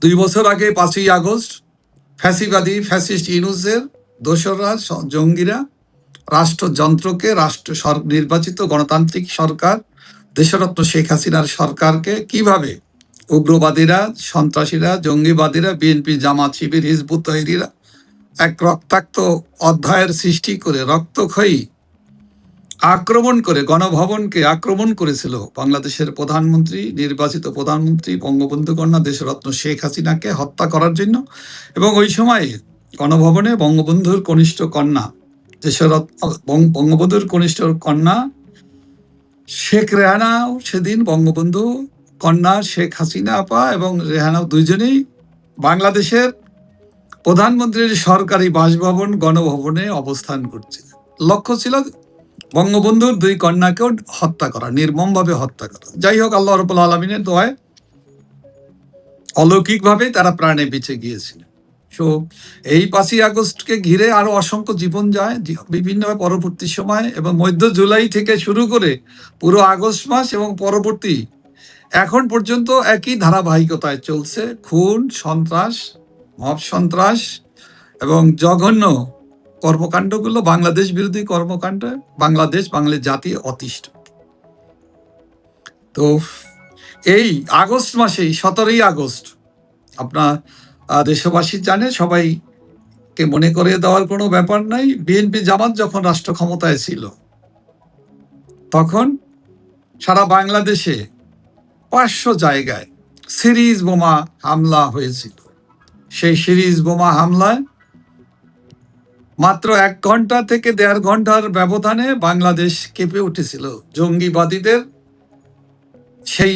2 বছর আগে 5ই আগস্ট ফ্যাসিবাদী ফ্যাসিস্ট ইউনূসের দোসররা জঙ্গিরা রাষ্ট্রযন্ত্রকে নির্বাচিত গণতান্ত্রিক সরকার দেশরত্ন শেখ হাসিনার সরকারকে কিভাবে উগ্রবাদীরা, সন্ত্রাসীরা, জঙ্গিবাদীরা, বিএনপি, জামাত, শিবির, হিজবুত তহরিরা এক রক্তাক্ত অধ্যায়ের সৃষ্টি করে রক্তক্ষয়ী আক্রমণ করে গণভবনকে আক্রমণ করেছিল বাংলাদেশের প্রধানমন্ত্রী, নির্বাচিত প্রধানমন্ত্রী বঙ্গবন্ধু কন্যা দেশরত্ন শেখ হাসিনাকে হত্যা করার জন্য। এবং ওই সময় গণভবনে বঙ্গবন্ধুর কনিষ্ঠ কন্যা বঙ্গবন্ধুর কনিষ্ঠ কন্যা শেখ রেহানাও সেদিন বঙ্গবন্ধু কন্যা শেখ হাসিনা আপা এবং রেহানাও দুইজনেই বাংলাদেশের প্রধানমন্ত্রীর সরকারি বাসভবন গণভবনে অবস্থান করছে। লক্ষ্য ছিল বঙ্গবন্ধুর 2 কন্যাকেও হত্যা করা, নির্মমভাবে হত্যা করা। যাই হোক, আল্লাহ রাব্বুল আলামিনের দোয়ায় অলৌকিকভাবে তারা প্রাণে বেঁচে গিয়েছিল। সো এই 5ই আগস্টকে ঘিরে আরো অসংখ্য জীবন যায় বিভিন্ন পরবর্তী সময়, এবং মধ্য জুলাই থেকে শুরু করে পুরো আগস্ট মাস এবং পরবর্তী এখন পর্যন্ত একই ধারাবাহিকতায় চলছে। খুন, সন্ত্রাস, মব সন্ত্রাস এবং জঘন্য কর্মকাণ্ডগুলো বাংলাদেশ বিরোধী কর্মকাণ্ড, বাংলাদেশ বাঙালি জাতি অতিষ্ঠ। তো এই আগস্ট মাসেই 17ই আগস্ট আপনার দেশবাসী জানে, সবাইকে মনে করিয়ে দেওয়ার কোনো ব্যাপার নাই। বিএনপি জামাত যখন রাষ্ট্র ক্ষমতায় ছিল তখন সারা বাংলাদেশে 500 জায়গায় সিরিজ বোমা হামলা হয়েছিল। সেই সিরিজ বোমা হামলায় মাত্র 1 ঘন্টা থেকে 1.5 ঘন্টার ব্যবধানে বাংলাদেশ কেঁপে উঠেছিল। জঙ্গিবাদীদের সেই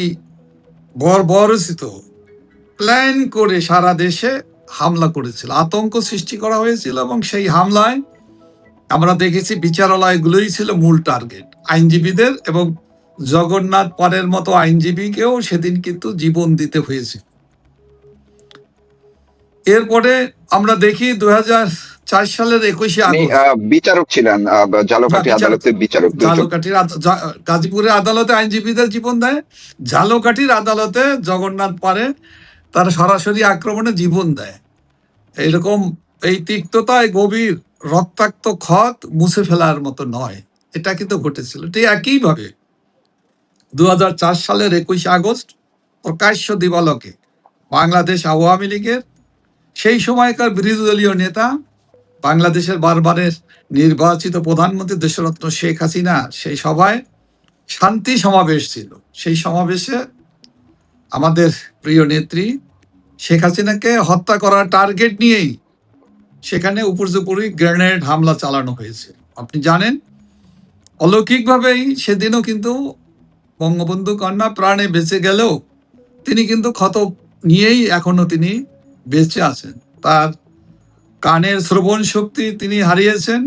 বর্বরচিত প্ল্যান করে সারা দেশে হামলা করেছিল, আতঙ্ক সৃষ্টি করা হয়েছিল। এবং সেই হামলায় আমরা দেখেছি বিচারালয়গুলোই ছিল মূল টার্গেট, আইনজীবীদের, এবং জগন্নাথ পারের মতো আইনজীবীকেও সেদিন কিন্তু জীবন দিতে হয়েছে। এরপরে আমরা দেখি 2004 সালের 21শে আগস্ট বিচারক ছিলেন ঝালকাঠি আদালতের বিচারক, গাজীপুরের আদালতে আইনজীবীদের জীবন দেয়, ঝালকাঠির আদালতে জগন্নাথ পারে তারা সরাসরি আক্রমণে জীবন দেয়। এইরকম এই তিক্ততায় গভীর রক্তাক্ত ক্ষত মুছে ফেলার মতো নয়, এটা কিন্তু ঘটেছিল। ঠিক একইভাবে 2004 সালের 21শে আগস্ট প্রকাশ্য দিবালোকে বাংলাদেশ আওয়ামী লীগের সেই সময়কার বিরোধী দলীয় নেতা, বাংলাদেশের বারবারের নির্বাচিত প্রধানমন্ত্রী দেশরত্ন শেখ হাসিনা সেই সভায় শান্তি সমাবেশ ছিল। সেই সমাবেশে আমাদের প্রিয় নেত্রী শেখ হাসিনাকে হত্যা করার টার্গেট নিয়েই সেখানে উপর্যুপরি গ্রেনেড হামলা চালানো হয়েছে। আপনি জানেন, অলৌকিকভাবেই সেদিনও কিন্তু বঙ্গবন্ধু কন্যা প্রাণে বেঁচে গেলেও তিনি কিন্তু ক্ষত নিয়েই এখনো তিনি বেঁচে আছেন। তার কানের শ্রবণ শক্তি তিনি হারিয়েছেন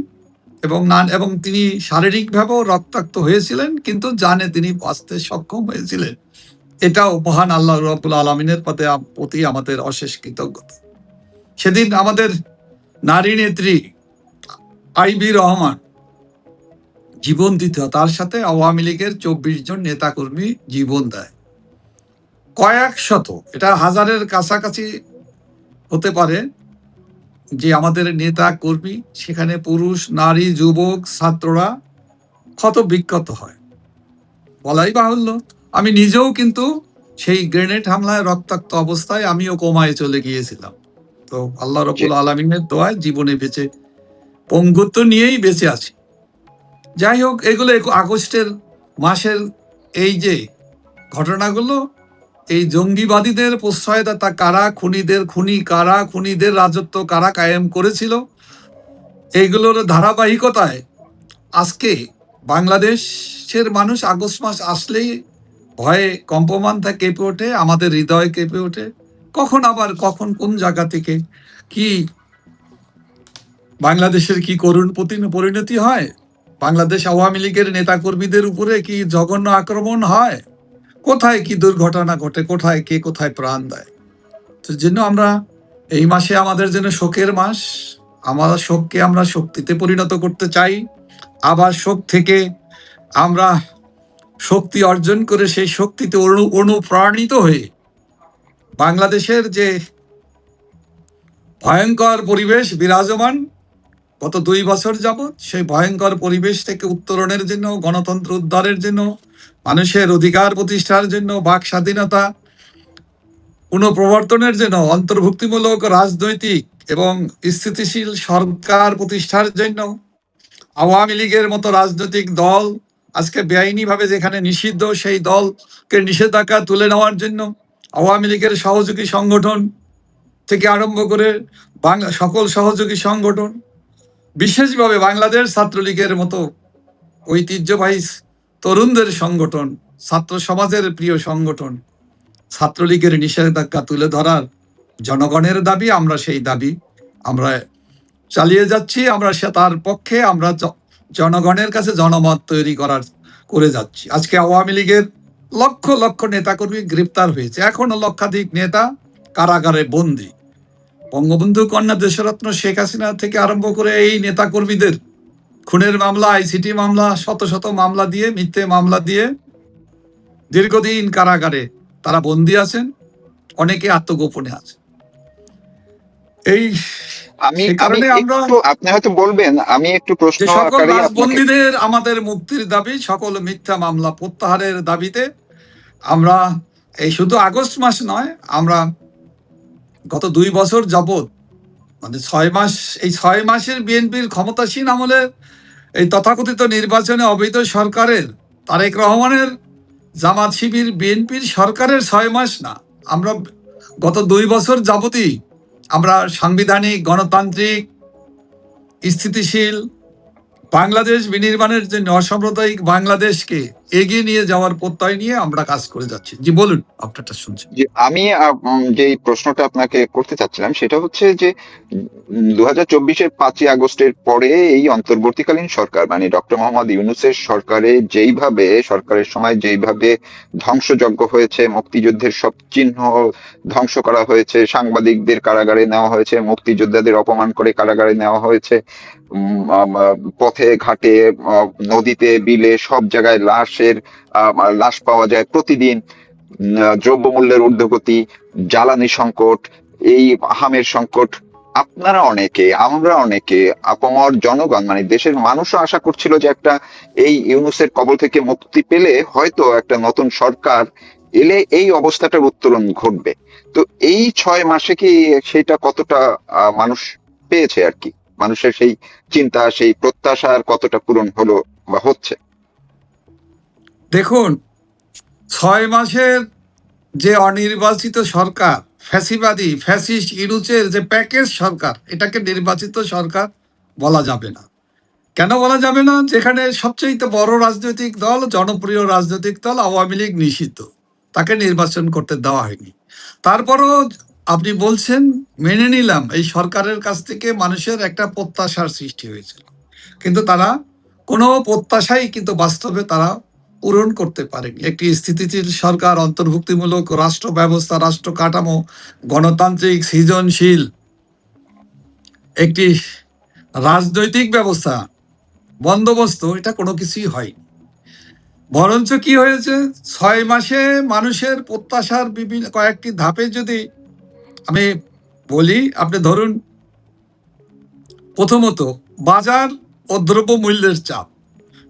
এবং তিনি শারীরিকভাবেও রক্তাক্ত হয়েছিলেন, কিন্তু জানে তিনি বাঁচতে সক্ষম হয়েছিলেন। এটাও মহান আল্লাহ রাব্বুল আলামিনের প্রতি আমাদের অশেষ কৃতজ্ঞতা। সেদিন আমাদের নারী নেত্রী আইবি রহমান জীবন দিত, তার সাথে আওয়ামী লীগের 24 জন নেতাকর্মী জীবন দেয়। কয়েক শত, এটা হাজারের কাছাকাছি হতে পারে যে আমাদের নেতা কর্মী, সেখানে পুরুষ, নারী, যুবক, ছাত্ররা ক্ষত বিক্ষত হয়। বলাই বাহুল্য, আমি নিজেও কিন্তু সেই গ্রেনেড হামলায় রক্তাক্ত অবস্থায় আমিও কোমায় চলে গিয়েছিলাম। তো আল্লাহ রাব্বুল আলামিনের দোয়ায় জীবনে বেঁচে, পঙ্গুত্ব নিয়েই বেঁচে আছি। যাই হোক, এগুলো আগস্টের মাসের এই যে ঘটনাগুলো, এই জঙ্গিবাদীদের প্রশ্রয়দাতা কারা, খুনিদের খুনি কারা, খুনিদের রাজত্ব কারা কায়েম করেছিল, এইগুলোর ধারাবাহিকতায় আজকে বাংলাদেশের মানুষ আগস্ট মাস আসলেই ভয়ে কম্পমান কেঁপে ওঠে, আমাদের হৃদয় কেঁপে ওঠে। কখন কোন জায়গা থেকে কি বাংলাদেশের কি করুণ পরিণতি হয়, বাংলাদেশ আওয়ামী লীগের নেতাকর্মীদের উপরে কি জঘন্য আক্রমণ হয়, কোথায় কি দুর্ঘটনা ঘটে, কোথায় কে কোথায় প্রাণ দেয়। তো জন্য আমরা এই মাসে আমাদের জন্য শোকের মাস। আমরা শোককে আমরা শক্তিতে পরিণত করতে চাই, আবার শোক থেকে আমরা শক্তি অর্জন করে সেই শক্তিতে অনুপ্রাণিত হয়ে বাংলাদেশের যে ভয়ঙ্কর পরিবেশ বিরাজমান গত ২ বছর যাবৎ, সেই ভয়ঙ্কর পরিবেশ থেকে উত্তরণের জন্য, গণতন্ত্র উদ্ধারের জন্য, মানুষের অধিকার প্রতিষ্ঠার জন্য, বাক স্বাধীনতা পুনঃপ্রবর্তনের জন্য, অন্তর্ভুক্তিমূলক রাজনৈতিক এবং স্থিতিশীল সরকার প্রতিষ্ঠার জন্য আওয়ামী লীগের মতো রাজনৈতিক দল আজকে বেআইনিভাবে যেখানে নিষিদ্ধ, সেই দলকে নিষেধাজ্ঞা তুলে নেওয়ার জন্য আওয়ামী লীগের সহযোগী সংগঠন থেকে আরম্ভ করে সকল সহযোগী সংগঠন, বিশেষভাবে বাংলাদেশ ছাত্রলীগের মতো ঐতিহ্যবাহী তরুণদের সংগঠন, ছাত্র সমাজের প্রিয় সংগঠন, ছাত্রলীগের নিষেধাজ্ঞা তুলে ধরার জনগণের দাবি, আমরা সেই দাবি আমরা চালিয়ে যাচ্ছি। আমরা তার পক্ষে আমরা জনগণের কাছে জনমত তৈরি করে যাচ্ছি। আজকে আওয়ামী লীগের লক্ষ লক্ষ নেতাকর্মী গ্রেপ্তার হয়েছে, এখনো লক্ষাধিক নেতা কারাগারে বন্দী। বঙ্গবন্ধু কন্যা দেশরত্ন শেখ হাসিনা থেকে আরম্ভ করে এই নেতাকর্মীদের খুনের মামলা, আইসিটি মামলা, শত শত মামলা দিয়ে, মিথ্যে মামলা দিয়ে দীর্ঘদিন কারাগারে তারা বন্দী আছেন, অনেকে আত্মগোপনে আছে। এই কারণে আমরা আপনি হয়তো বলবেন, আমি একটু প্রশ্ন সকল রাজবন্দীদের আমাদের মুক্তির দাবি, সকল মিথ্যা মামলা প্রত্যাহারের দাবিতে আমরা এই শুধু আগস্ট মাস নয়, আমরা গত ২ বছর যাবৎ মানে ৬ মাস, এই ৬ মাসের বিএনপির ক্ষমতাসীন আমলে এই তথাকথিত নির্বাচনে অবৈধ সরকারের, তারেক রহমানের জামাত শিবির বিএনপির সরকারের ৬ মাস না, আমরা গত ২ বছর যাবতই আমরা সাংবিধানিক, গণতান্ত্রিক, স্থিতিশীল বাংলাদেশ বিনির্মাণের জন্য, অসাম্প্রদায়িক বাংলাদেশকে এগিয়ে নিয়ে যাওয়ার প্রত্যয় নিয়ে আমরা কাজ করে যাচ্ছি। জি বলুন, আপনারটা শুনছি। আমি যে প্রশ্নটা আপনাকে করতে চাচ্ছিলাম সেটা হচ্ছে যে 2024-এর 5ই আগস্টের পরে এই অন্তর্বর্তীকালীন সরকার মানে ডক্টর মোহাম্মদ ইউনূসের সরকারের সময় যেইভাবে ধ্বংসযজ্ঞ হয়েছে, মুক্তিযুদ্ধের সব চিহ্ন ধ্বংস করা হয়েছে, সাংবাদিকদের কারাগারে নেওয়া হয়েছে, মুক্তিযোদ্ধাদের অপমান করে কারাগারে নেওয়া হয়েছে, পথে ঘাটে, নদীতে, বিলে সব জায়গায় লাশ পাওয়া যায় প্রতিদিন, দ্রব্যমূল্যের ঊর্ধ্বগতি, জ্বালানি সংকট, এই আহামের সংকট, আপনারা অনেকে, আমরা অনেকে, আপামর জনগণ মানে দেশের মানুষও আশা করছিল যে একটা এই ইউনূসের কবল থেকে মুক্তি পেলে হয়তো একটা নতুন সরকার এলে এই অবস্থাটার উত্তরণ ঘটবে। তো এই 6 মাসে কি সেটা কতটা মানুষ পেয়েছে আর কি, মানুষের সেই চিন্তা, সেই প্রত্যাশার কতটা পূরণ হলো বা হচ্ছে? দেখুন, 6 মাসের যে অনির্বাচিত সরকার, ফ্যাসিবাদী ফ্যাসিস্ট ইউনূসের যে প্যাকেজ সরকার, এটাকে নির্বাচিত সরকার বলা যাবে না। কেন বলা যাবে না? যেখানে সবচেয়ে বড় রাজনৈতিক দল, জনপ্রিয় রাজনৈতিক দল আওয়ামী লীগ নিষিদ্ধ, তাকে নির্বাচন করতে দেওয়া হয়নি। তারপরও আপনি বলছেন, মেনে নিলাম, এই সরকারের কাছ থেকে মানুষের একটা প্রত্যাশার সৃষ্টি হয়েছিল, কিন্তু তারা কোনো প্রত্যাশাই কিন্তু বাস্তবে তারা পূরণ করতে পারেনি। একটি স্থিতিশীল সরকার, অন্তর্ভুক্তিমূলক রাষ্ট্র ব্যবস্থা, রাষ্ট্র কাঠামো, গণতান্ত্রিক সৃজনশীল একটি রাজনৈতিক ব্যবস্থা, বন্দোবস্ত, এটা কোনো কিছুই হয়নি। বরঞ্চ কি হয়েছে, 6 মাসে মানুষের প্রত্যাশার বিভিন্ন কয়েকটি ধাপে যদি আমি বলি, আপনি ধরুন, প্রথমত বাজার ও দ্রব্য মূল্যের চাপ,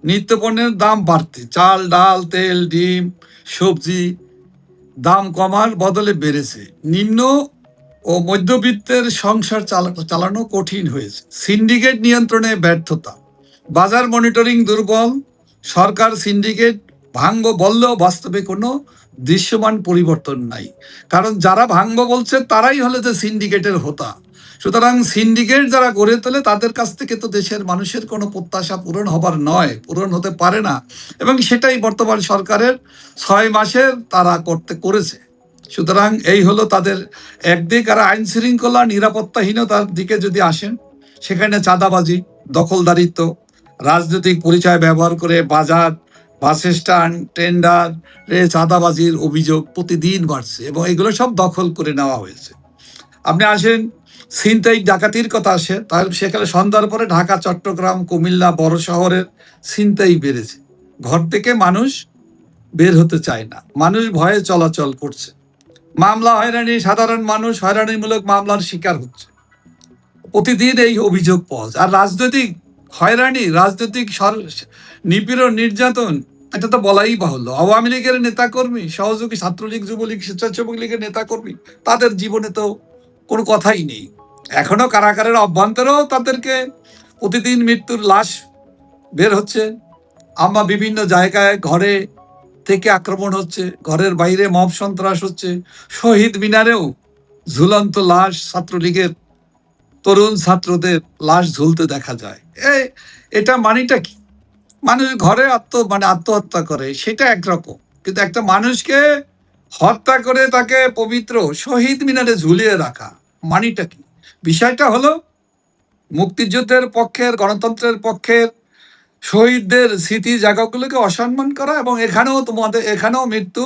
নিত্যপণ্যের দাম বাড়তে, চাল, ডাল, তেল, ডিম, সবজি দাম কমার বদলে বেড়েছে। নিম্ন ও মধ্যবিত্তের সংসার চালানো কঠিন হয়েছে। সিন্ডিকেট নিয়ন্ত্রণে ব্যর্থতা, বাজার মনিটরিং দুর্বল, সরকার সিন্ডিকেট ভাঙব বললেও বাস্তবে কোনো দৃশ্যমান পরিবর্তন নাই। কারণ যারা ভাঙব বলছে তারাই হলে যে সিন্ডিকেটের হোতা। সুতরাং সিন্ডিকেট যারা গড়ে তোলে তাদের কাছ থেকে তো দেশের মানুষের কোনো প্রত্যাশা পূরণ হবার নয়, পূরণ হতে পারে না, এবং সেটাই বর্তমান সরকারের 6 মাসের তারা করেছে। সুতরাং এই হলো তাদের একদিক। আর আইন শৃঙ্খলা নিরাপত্তাহীনতার দিকে যদি আসেন, সেখানে চাঁদাবাজি, দখলদারিত্ব, রাজনৈতিক পরিচয় ব্যবহার করে বাজার, বাস স্ট্যান্ড, টেন্ডারে চাঁদাবাজির অভিযোগ প্রতিদিন বাড়ছে, এবং এগুলো সব দখল করে নেওয়া হয়েছে। আপনি আসেন, ছিনতাই ডাকাতির কথা আসে, তার সেখানে সন্ধ্যার পরে ঢাকা, চট্টগ্রাম, কুমিল্লা বড় শহরের ছিনতাই বেড়েছে। ঘর থেকে মানুষ বের হতে চায় না, মানুষ ভয়ে চলাচল করছে। মামলা হয়রানি, সাধারণ মানুষ হয়রানিমূলক মামলার শিকার হচ্ছে, প্রতিদিন এই অভিযোগ পাওয়া যায়। আর রাজনৈতিক হয়রানি, রাজনৈতিক নিপীড়ন, নির্যাতন, এটা তো বলাই বাহুল্য। আওয়ামী লীগের নেতাকর্মী, সহযোগী ছাত্রলীগ, যুবলীগ, স্বেচ্ছাসেবক লীগের নেতাকর্মী, তাদের জীবনে তো কোনো কথাই নেই। এখনো কারাগারের অভ্যন্তরেও তাদেরকে প্রতিদিন মৃত্যুর লাশ বের হচ্ছে। আমরা বিভিন্ন জায়গায় ঘরে থেকে আক্রমণ হচ্ছে, ঘরের বাইরে মব সন্ত্রাস হচ্ছে, শহীদ মিনারেও ঝুলন্ত লাশ, ছাত্রলীগের তরুণ ছাত্রদের লাশ ঝুলতে দেখা যায়। এটা মানেটা কি? মানুষ ঘরে আত্মহত্যা করে, সেটা একরকম, কিন্তু একটা মানুষকে হত্যা করে তাকে পবিত্র শহীদ মিনারে ঝুলিয়ে রাখা মানেটা কি? বিষয়টা হলো মুক্তিযুদ্ধের পক্ষের, গণতন্ত্রের পক্ষের শহীদদের স্মৃতি জায়গাগুলোকে অসম্মান করা, এবং এখানেও মৃত্যু,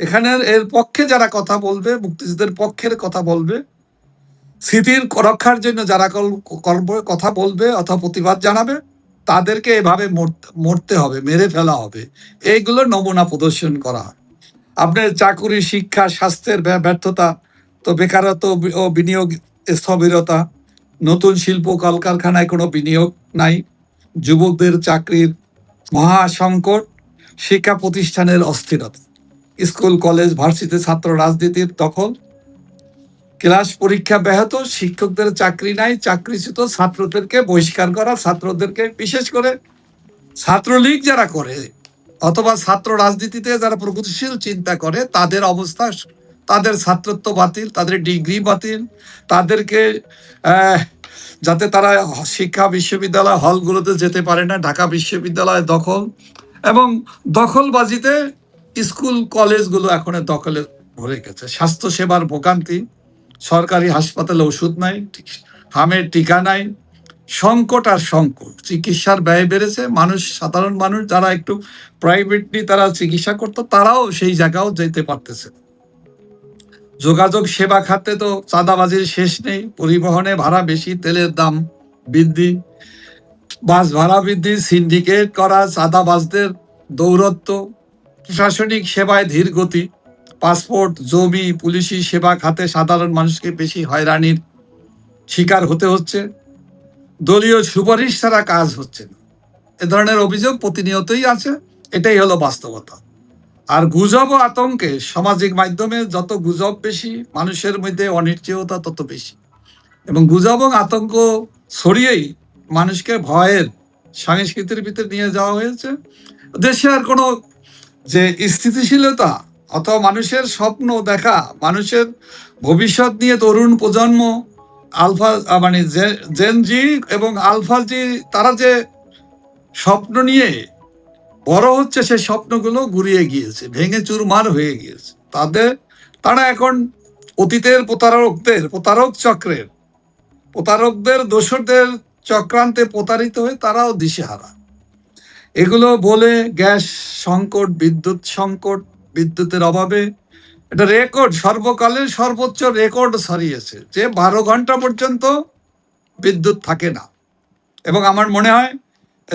এখানের এর পক্ষে যারা কথা বলবে, মুক্তিযুদ্ধের পক্ষের কথা বলবে, স্মৃতির রক্ষার জন্য যারা কথা বলবে অথবা প্রতিবাদ জানাবে, তাদেরকে এভাবে মরতে হবে, মেরে ফেলা হবে, এইগুলো নমুনা প্রদর্শন করা হয়। আপনার চাকুরি, শিক্ষা, স্বাস্থ্যের ব্যর্থতা, তো বেকারত্ব ও বিনিয়োগ স্থবিরতা, নতুন শিল্প কলকারখানায় কোনো বিনিয়োগ নাই, যুবকদের চাকরির মহা সংকট, শিক্ষা প্রতিষ্ঠানের অস্থিরতা, স্কুল কলেজ ভার্সিটি ছাত্র রাজনীতির দখল, ক্লাস পরীক্ষা ব্যাহত, শিক্ষকদের চাকরি নাই, চাকরিচ্যুত, ছাত্রদেরকে বহিষ্কার করা, ছাত্রদেরকে বিশেষ করে ছাত্রলীগ যারা করে অথবা ছাত্র রাজনীতিতে যারা প্রগতিশীল চিন্তা করে, তাদের অবস্থা, তাদের ছাত্রত্ব বাতিল, তাদের ডিগ্রি বাতিল, তাদেরকে যাতে তারা শিক্ষা বিশ্ববিদ্যালয় হলগুলোতে যেতে পারে না, ঢাকা বিশ্ববিদ্যালয় দখল, এবং দখলবাজিতে স্কুল কলেজগুলো এখন দখলে ভরে গেছে। স্বাস্থ্যসেবার ভোগান্তি, সরকারি হাসপাতালে ওষুধ নাই, হামের টিকা নাই, সংকট আর সংকট, চিকিৎসার ব্যয় বেড়েছে। সাধারণ মানুষ যারা একটু প্রাইভেটলি তারা চিকিৎসা করতো, তারাও সেই জায়গাও যেতে পারতেছে। যোগাযোগ সেবা খাতে তো চাঁদাবাজির শেষ নেই, পরিবহনে ভাড়া বেশি, তেলের দাম বৃদ্ধি, বাস ভাড়া বৃদ্ধি, সিন্ডিকেট করা, চাঁদাবাজদের দৌরত্ব, প্রশাসনিক সেবায় ধীর গতি, পাসপোর্ট, জমি, পুলিশি সেবা খাতে সাধারণ মানুষকে বেশি হয়রানির শিকার হতে হচ্ছে, দলীয় সুপারিশ ছাড়া কাজ হচ্ছে না। এ ধরনের অভিযোগ প্রতিনিয়তই আছে, এটাই হলো বাস্তবতা। আর গুজব ও আতঙ্কে, সামাজিক মাধ্যমে যত গুজব বেশি, মানুষের মধ্যে অনিশ্চয়তা তত বেশি, এবং গুজব ও আতঙ্ক ছড়িয়েই মানুষকে ভয়ের সংস্কৃতির ভিতরে নিয়ে যাওয়া হয়েছে। দেশে আর কোনো যে স্থিতিশীলতা অথবা মানুষের স্বপ্ন দেখা, মানুষের ভবিষ্যৎ নিয়ে তরুণ প্রজন্ম, আলফা জেন জি এবং আলফা জি, তারা যে স্বপ্ন নিয়ে বড় হচ্ছে, সেই স্বপ্নগুলো গুড়িয়ে গিয়েছে, ভেঙে চুরমার হয়ে গিয়েছে। তারা এখন অতীতের প্রতারকদের দোসরদের চক্রান্তে প্রতারিত হয়ে তারাও দিশেহারা। এগুলো বলে গ্যাস সংকট, বিদ্যুৎ সংকট, বিদ্যুতের অভাবে এটা রেকর্ড, সর্বকালের সর্বোচ্চ রেকর্ড ছাড়িয়েছে, যে 12 ঘন্টা পর্যন্ত বিদ্যুৎ থাকে না। এবং আমার মনে হয়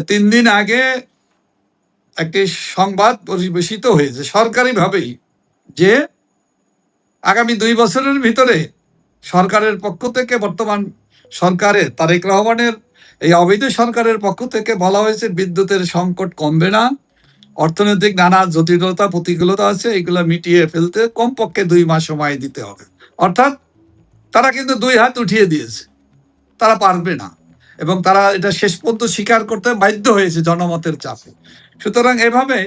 3 দিন আগে একটি সংবাদ পরিবেশিত হয়েছে সরকারিভাবেই, যে আগামী 2 বছরের ভিতরে সরকারের পক্ষ থেকে, বর্তমান সরকারের তারেক রহমানের এই অবৈধ সরকারের পক্ষ থেকে বলা হয়েছে বিদ্যুতের সংকট কমবে না, অর্থনৈতিক নানা জটিলতা প্রতিকূলতা আছে, এগুলো মিটিয়ে ফেলতে কমপক্ষে 2 মাস সময় দিতে হবে। অর্থাৎ তারা কিন্তু 2 হাত উঠিয়ে দিয়েছে, তারা পারবে না, এবং তারা এটা শেষ পর্যন্ত স্বীকার করতে বাধ্য হয়েছে জনমতের চাপে। সুতরাং এভাবে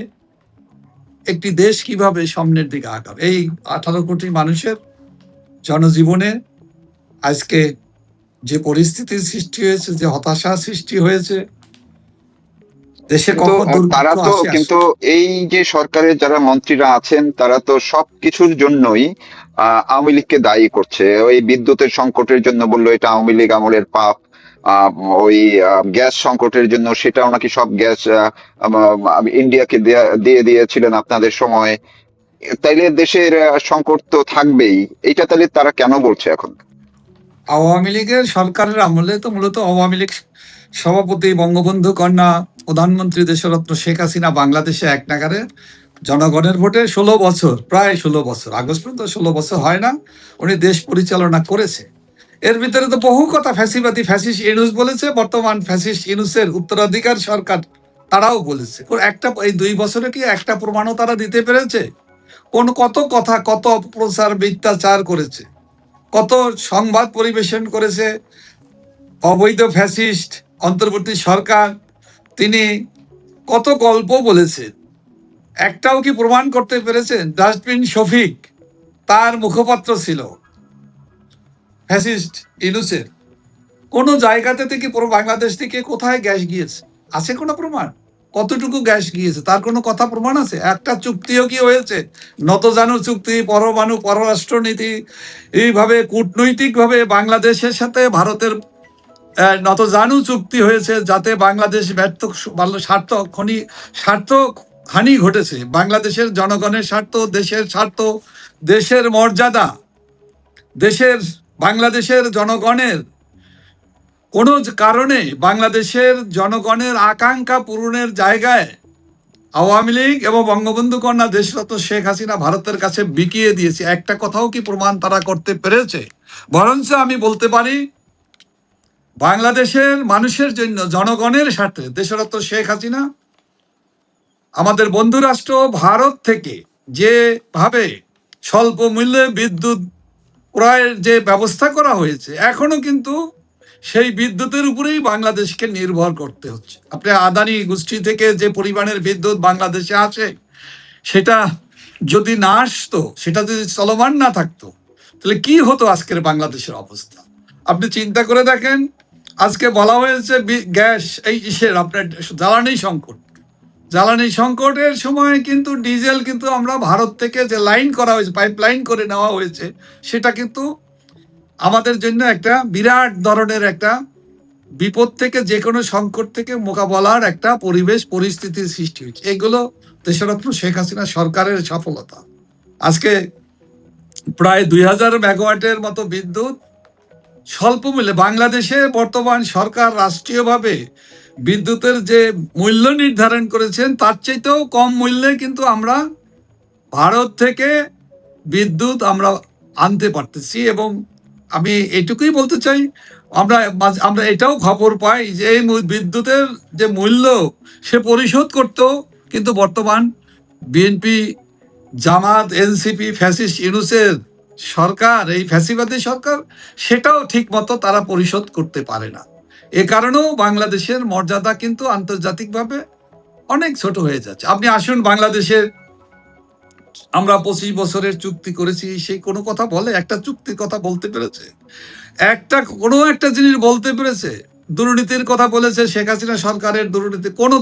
একটি দেশ কিভাবে সামনের দিকে আগাবে? এই 18 কোটি মানুষের জনজীবনে আজকে যে পরিস্থিতির সৃষ্টি হয়েছে, যে হতাশা সৃষ্টি হয়েছে, দেশে কখন তারা তো কিন্তু এই যে সরকারের যারা মন্ত্রীরা আছেন, তারা তো সবকিছুর জন্যই আওয়ামী লীগকে দায়ী করছে। ওই বিদ্যুতের সংকটের জন্য বললো এটা আওয়ামী লীগ আমলের পাপ, ওই গ্যাস সংকটের জন্য সেটাও নাকি সব গ্যাস ইন্ডিয়াকে দিয়ে দিয়েছিলেন আপনাদের সময়। তাইলে দেশের সংকট তো থাকবেই, এটা তাহলে তারা কেন বলছে এখন? আওয়ামী লীগের সরকারের আমলে তো মূলত আওয়ামী লীগ সভাপতি, বঙ্গবন্ধু কন্যা, প্রধানমন্ত্রী দেশরত্ন শেখ হাসিনা বাংলাদেশে এক নাগারে জনগণের ভোটে 16 বছর, প্রায় 16 বছর, আগস্ট পর্যন্ত 16 বছর হয় না, উনি দেশ পরিচালনা করেছে। এর ভিতরে তো বহু কথা ফ্যাসিবাদী ফ্যাসিস্ট ইউনূস বলেছে, বর্তমান ফ্যাসিস্ট ইউনূসের উত্তরাধিকার সরকার তারাও বলেছে। একটা এই 2 বছরে কি একটা প্রমাণও তারা দিতে পেরেছে? কত কথা, কত অপপ্রচার মিথ্যাচার করেছে, কত সংবাদ পরিবেশন করেছে অবৈধ ফ্যাসিস্ট অন্তর্বর্তী সরকার। তিনি কত গল্প বলেছেন, একটাও কি প্রমাণ করতে পেরেছেন? ডাস্টবিন শফিক তার মুখপাত্র ছিল ফ্যাসিস্ট ইউনূসের। কোন জায়গাতে থেকে পুরো বাংলাদেশ থেকে কোথায় গ্যাস গিয়েছে? আছে কোনো প্রমাণ? কতটুকু গ্যাস গিয়েছে তার কোনো কথা প্রমাণ আছে? একটা চুক্তিও কি হয়েছে? নতজানু চুক্তি, পরমাণু পররাষ্ট্রনীতি, এইভাবে কূটনৈতিকভাবে বাংলাদেশের সাথে ভারতের নতজানু চুক্তি হয়েছে, যাতে বাংলাদেশ স্বার্থ হানি ঘটেছে। বাংলাদেশের জনগণের স্বার্থ, দেশের স্বার্থ, দেশের মর্যাদা, বাংলাদেশের জনগণের কোনো কারণে বাংলাদেশের জনগণের আকাঙ্ক্ষা পূরণের জায়গায় আওয়ামী লীগ এবং বঙ্গবন্ধু কন্যা দেশরত্ন শেখ হাসিনা ভারতের কাছে বিকিয়ে দিয়েছে। একটা কথাও কি প্রমাণ তারা করতে পেরেছে? বরঞ্চ আমি বলতে পারি, বাংলাদেশের মানুষের জন্য, জনগণের স্বার্থে দেশরত্ন শেখ হাসিনা আমাদের বন্ধু রাষ্ট্র ভারত থেকে যেভাবে স্বল্প মূল্যে বিদ্যুৎ ক্রয়ের যে ব্যবস্থা করা হয়েছে, এখনো কিন্তু সেই বিদ্যুতের উপরেই বাংলাদেশকে নির্ভর করতে হচ্ছে। আপনি আদানি গোষ্ঠী থেকে যে পরিমাণের বিদ্যুৎ বাংলাদেশে আসে, সেটা যদি না আসতো, সেটা যদি চলমান না থাকতো, তাহলে কি হতো আজকের বাংলাদেশের অবস্থা? আপনি চিন্তা করে দেখেন, আজকে বলা হয়েছে গ্যাস এই আপনার জ্বালানি সংকটের সময় কিন্তু ডিজেল কিন্তু আমরা ভারত থেকে যে লাইন করা হয়েছে, পাইপ লাইন করে নেওয়া হয়েছে, সেটা কিন্তু আমাদের জন্য একটা বিরাট ধরনের একটা বিপদ থেকে, যে কোনো সংকট থেকে মোকাবেলার একটা পরিস্থিতির সৃষ্টি হয়েছে। এগুলো দেশরত্ন শেখ হাসিনা সরকারের সফলতা। আজকে প্রায় 2000 মেগাওয়াটের মতো বিদ্যুৎ স্বল্প মূল্যে বাংলাদেশে বর্তমান সরকার রাষ্ট্রীয়ভাবে বিদ্যুতের যে মূল্য নির্ধারণ করেছেন, তার চাইতেও কম মূল্যে কিন্তু আমরা ভারত থেকে বিদ্যুৎ আমরা আনতে পারতেছি। এবং আমি এটুকুই বলতে চাই, আমরা এটাও খবর পাই যে এই বিদ্যুতের যে মূল্য সে পরিশোধ করতেও কিন্তু বর্তমান বিএনপি, জামাত, এনসিপি, ফ্যাসিস্ট ইউনূসের সরকার, এই ফ্যাসিবাদী সরকার, সেটাও ঠিক মতো তারা পরিশোধ করতে পারে না। এ কারণেও বাংলাদেশের মর্যাদা কিন্তু আন্তর্জাতিকভাবে অনেক ছোট হয়ে যাচ্ছে। আপনি আসুন, বাংলাদেশের আমরা 25 বছরের চুক্তি করেছি, সেই কোনো কথা বলে? একটা চুক্তির কথা বলতে পেরেছে? কোনো একটা জিনিস বলতে পেরেছে? দুর্নীতির কথা বলেছে, শেখ হাসিনা সরকারের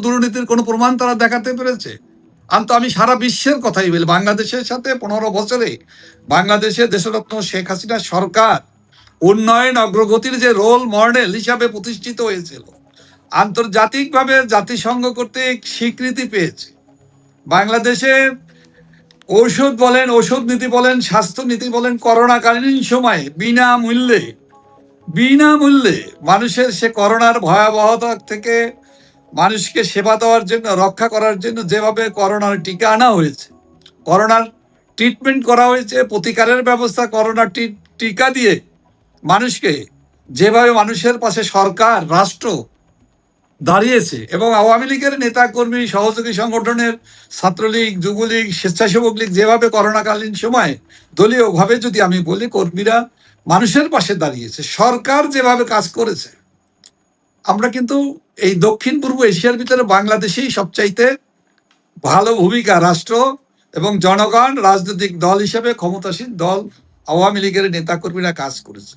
দুর্নীতির কোনো প্রমাণ তারা দেখাতে পেরেছে? আমি সারা বিশ্বের কথাই বলি, বাংলাদেশের সাথে 15 বছরে বাংলাদেশে দেশরত্ন শেখ হাসিনা সরকার উন্নয়ন অগ্রগতির যে রোল মডেল হিসাবে প্রতিষ্ঠিত হয়েছিল, আন্তর্জাতিকভাবে জাতিসংঘ কর্তৃক স্বীকৃতি পেয়েছে। বাংলাদেশে ঔষধ নীতি বলেন, স্বাস্থ্য নীতি বলেন, করোনাকালীন সময়ে বিনামূল্যে মানুষের সে করোনার ভয়াবহতা থেকে মানুষকে সেবা দেওয়ার জন্য, রক্ষা করার জন্য যেভাবে করোনার টিকা আনা হয়েছে, করোনার ট্রিটমেন্ট করা হয়েছে, প্রতিকারের ব্যবস্থা, করোনার টিকা দিয়ে মানুষকে যেভাবে মানুষের পাশে সরকার, রাষ্ট্র দাঁড়িয়েছে, এবং আওয়ামী লীগের নেতা কর্মী, সহযোগী সংগঠনের ছাত্রলীগ, যুবলীগ, স্বেচ্ছাসেবক লীগ যেভাবে করোনাকালীন সময় দলীয়ভাবে যদি আমি বলি, কর্মীরা মানুষের পাশে দাঁড়িয়েছে, সরকার যেভাবে কাজ করেছে, আমরা কিন্তু এই দক্ষিণ পূর্ব এশিয়ার ভিতরে বাংলাদেশেই সবচাইতে ভালো ভূমিকা রাষ্ট্র এবং জনগণ, রাজনৈতিক দল হিসেবে ক্ষমতাসীন দল আওয়ামী লীগের নেতাকর্মীরা কাজ করেছে।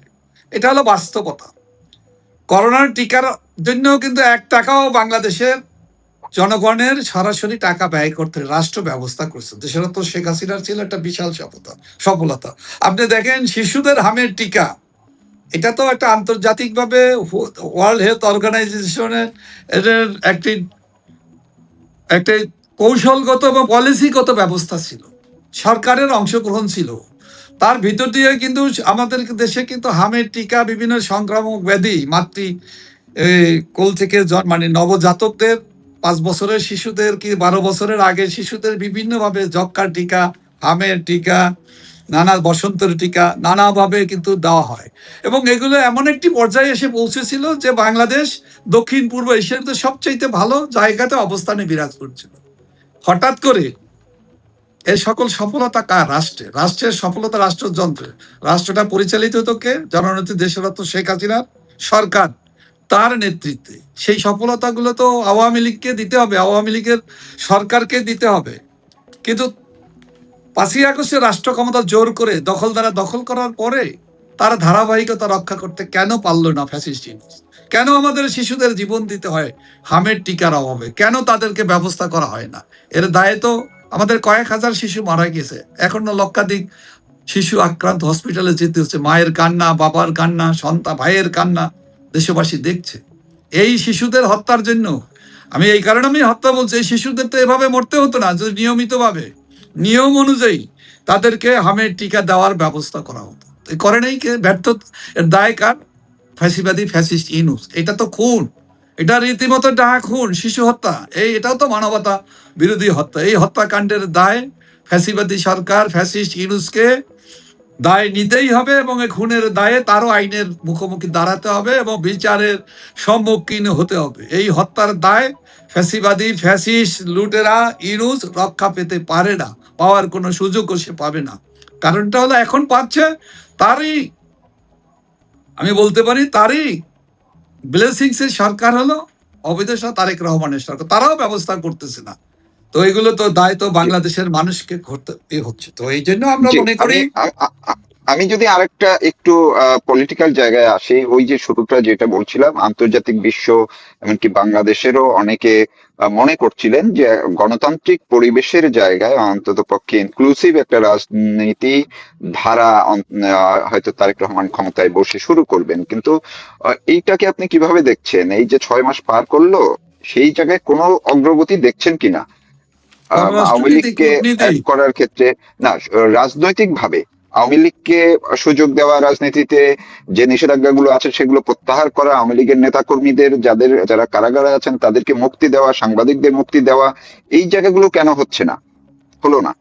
এটা হলো বাস্তবতা। করোনার টিকার জন্য কিন্তু 1 টাকাও বাংলাদেশের জনগণের সরাসরি টাকা ব্যয় করতে রাষ্ট্র ব্যবস্থা করছে। দেশরত্ন শেখ হাসিনার ছিল একটা বিশাল সফলতা। আপনি দেখেন, শিশুদের হামের টিকা, এটা তো একটা আন্তর্জাতিকভাবে ওয়ার্ল্ড হেলথ অর্গানাইজেশনের এর একটি কৌশলগত এবং পলিসিগত ব্যবস্থা ছিল, সরকারের অংশগ্রহণ ছিল। তার ভিতর দিয়ে কিন্তু আমাদের দেশে কিন্তু হামের টিকা, বিভিন্ন সংক্রামক ব্যাধি, কোল থেকে নবজাতকদের 5 বছরের শিশুদের কি 12 বছরের আগের শিশুদের বিভিন্নভাবে যক্ষ্মার টিকা, হামের টিকা, নানা বসন্তের টিকা নানাভাবে কিন্তু দেওয়া হয়, এবং এগুলো এমন একটি পর্যায়ে এসে পৌঁছেছিল যে বাংলাদেশ দক্ষিণ পূর্ব এশিয়াতে সবচাইতে ভালো জায়গাতে অবস্থানে বিরাজ করছিল। হঠাৎ করে এই সকল সফলতা কার? রাষ্ট্রে। রাষ্ট্রের সফলতা রাষ্ট্রযন্ত্রের। রাষ্ট্রটা পরিচালিত হতো কে? জননেত্রী দেশরত্ন শেখ হাসিনার সরকার, তার নেতৃত্বে। সেই সফলতাগুলো তো আওয়ামী লীগকে দিতে হবে, আওয়ামী লীগের সরকারকে দিতে হবে। কিন্তু 5ই আগস্টে রাষ্ট্র ক্ষমতা জোর করে দখলদারা দখল করার পরে তারা ধারাবাহিকতা রক্ষা করতে কেন পারল না ফ্যাসিস্ট ইউনুস? কেন আমাদের শিশুদের জীবন দিতে হয় হামের টিকার অভাবে? কেন তাদেরকে ব্যবস্থা করা হয় না? এর দায়ে তো আমাদের কয়েক হাজার শিশু মারা গেছে, এখনো লক্ষাধিক শিশু আক্রান্ত, হসপিটালে যেতে হচ্ছে। মায়ের কান্না, বাবার কান্না, সন্তান ভাইয়ের কান্না দেশবাসী দেখছে। এই শিশুদের হত্যার জন্য আমি এই কারণে আমি হত্যা বলছি, এই শিশুদের তো এভাবে মরতে হতো না যদি নিয়মিতভাবে নিয়ম অনুযায়ী তাদেরকে হামের টিকা দেওয়ার ব্যবস্থা করা হতো। করে নাই কে? ব্যর্থ। এর দায় কার? ফ্যাসিবাদী ফ্যাসিস্ট ইউনূস। এটা তো খুন, এটা রীতিমতো ডাক খুন, শিশু হত্যা। এটাও তো মানবতা বিরোধী হত্যা। এই হত্যাকাণ্ডের দায় ফ্যাসিবাদী সরকার ফ্যাসিস্ট ইউনূসকে দায় নিতেই হবে, এবং এই খুনের দায়ে তারও আইনের মুখোমুখি দাঁড়াতে হবে এবং বিচারের সম্মুখীন হতে হবে। এই হত্যার দায় ফ্যাসিবাদী ফ্যাসিস্ট লুটেরা ইউনূস রক্ষা পেতে পারে না, পাওয়ার কোনো সুযোগও সে পাবে না। কারণটা হলো এখন পাচ্ছে তারই, আমি বলতে পারি তারই ব্লেসিংস এর সরকার হলো অবৈধশাহ তারেক রহমানের সরকার, তারাও ব্যবস্থা করতেছে না। তো এগুলো তো দায় তো বাংলাদেশের মানুষকে করতে হচ্ছে। তো এই জন্য আমরা জি, মনে করি আমি যদি আরেকটা একটু পলিটিক্যাল জায়গায় আসি, ওই যে শুরুটা যেটা বলছিলাম, আন্তর্জাতিক বিশ্ব এমনকি বাংলাদেশেরও অনেকে মনে করছিলেন যে গণতান্ত্রিক পরিবেশের জায়গায় অন্তত পক্ষে ইনক্লুসিভ একটা রাজনীতি ধারা হয়তো তারেক রহমান ক্ষমতায় বসে শুরু করবেন। কিন্তু এইটাকে আপনি কিভাবে দেখছেন? এই যে 6 মাস পার করলো, সেই জায়গায় কোনো অগ্রগতি দেখছেন কিনা আওয়ামী পররাষ্ট্রনীতি, লীগকে কূটনীতি। অ্যাড করার ক্ষেত্রে? না, রাজনৈতিক ভাবে আওয়ামী লীগকে সুযোগ দেওয়া, রাজনীতিতে যে নিষেধাজ্ঞাগুলো আছে সেগুলো প্রত্যাহার করা, আওয়ামী লীগের নেতা কর্মীদের যারা কারাগারে আছেন তাদেরকে মুক্তি দেওয়া, সাংবাদিকদের মুক্তি দেওয়া, এই জায়গাগুলো কেন হচ্ছে না, হলো না?